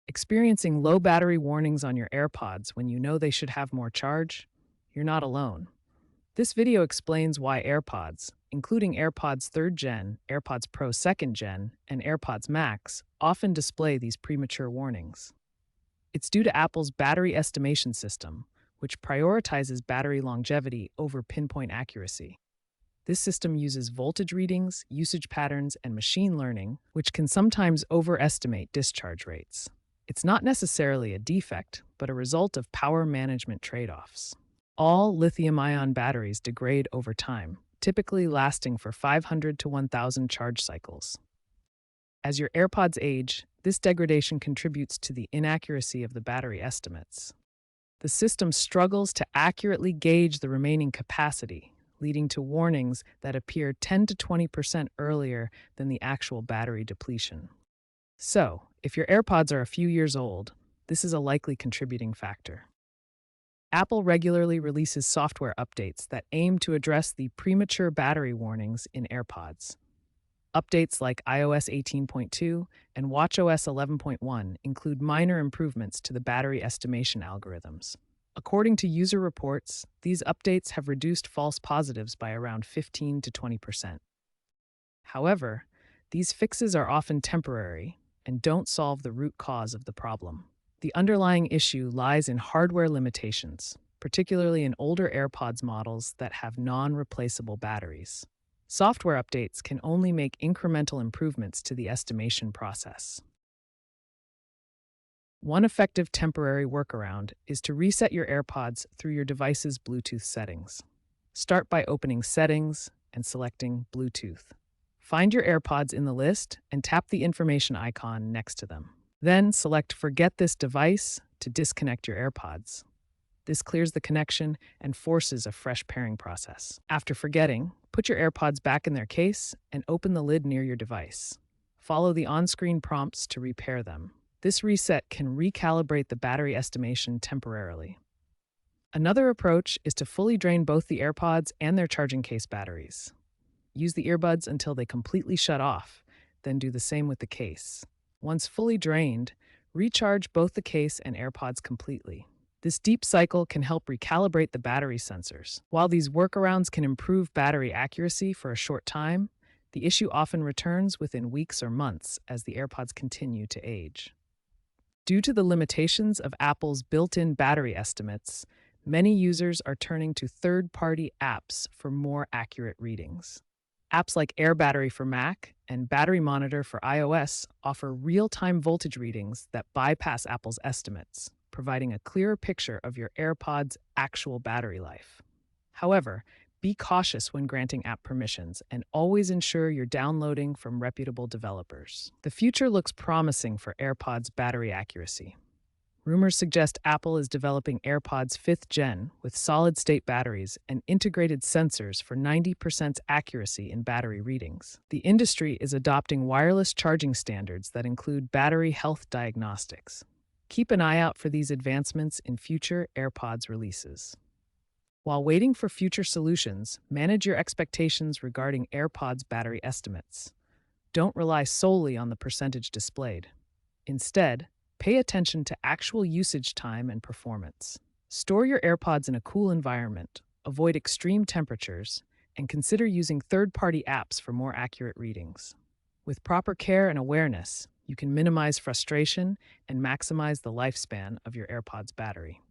Experiencing low battery warnings on your AirPods when you know they should have more charge? You're not alone. This video explains why AirPods, including AirPods 3rd Gen, AirPods Pro 2nd Gen, and AirPods Max, often display these premature warnings. It's due to Apple's battery estimation system, which prioritizes battery longevity over pinpoint accuracy. This system uses voltage readings, usage patterns, and machine learning, which can sometimes overestimate discharge rates. It's not necessarily a defect, but a result of power management trade-offs. All lithium-ion batteries degrade over time, typically lasting for 500 to 1,000 charge cycles. As your AirPods age, this degradation contributes to the inaccuracy of the battery estimates. The system struggles to accurately gauge the remaining capacity, leading to warnings that appear 10 to 20% earlier than the actual battery depletion. So, if your AirPods are a few years old, this is a likely contributing factor. Apple regularly releases software updates that aim to address the premature battery warnings in AirPods. Updates like iOS 18.2 and watchOS 11.1 include minor improvements to the battery estimation algorithms. According to user reports, these updates have reduced false positives by around 15 to 20%. However, these fixes are often temporary and don't solve the root cause of the problem. The underlying issue lies in hardware limitations, particularly in older AirPods models that have non-replaceable batteries. Software updates can only make incremental improvements to the estimation process. One effective temporary workaround is to reset your AirPods through your device's Bluetooth settings. Start by opening Settings and selecting Bluetooth. Find your AirPods in the list and tap the information icon next to them. Then select Forget this device to disconnect your AirPods. This clears the connection and forces a fresh pairing process. After forgetting, put your AirPods back in their case and open the lid near your device. Follow the on-screen prompts to repair them. This reset can recalibrate the battery estimation temporarily. Another approach is to fully drain both the AirPods and their charging case batteries. Use the earbuds until they completely shut off, then do the same with the case. Once fully drained, recharge both the case and AirPods completely. This deep cycle can help recalibrate the battery sensors. While these workarounds can improve battery accuracy for a short time, the issue often returns within weeks or months as the AirPods continue to age. Due to the limitations of Apple's built-in battery estimates, many users are turning to third-party apps for more accurate readings. Apps like AirBattery for Mac and Battery Monitor for iOS offer real-time voltage readings that bypass Apple's estimates, providing a clearer picture of your AirPods' actual battery life. However, be cautious when granting app permissions and always ensure you're downloading from reputable developers. The future looks promising for AirPods' battery accuracy. Rumors suggest Apple is developing AirPods 5th Gen with solid-state batteries and integrated sensors for 90% accuracy in battery readings. The industry is adopting wireless charging standards that include battery health diagnostics. Keep an eye out for these advancements in future AirPods releases. While waiting for future solutions, manage your expectations regarding AirPods battery estimates. Don't rely solely on the percentage displayed. Instead, pay attention to actual usage time and performance. Store your AirPods in a cool environment, avoid extreme temperatures, and consider using third-party apps for more accurate readings. With proper care and awareness, you can minimize frustration and maximize the lifespan of your AirPods battery.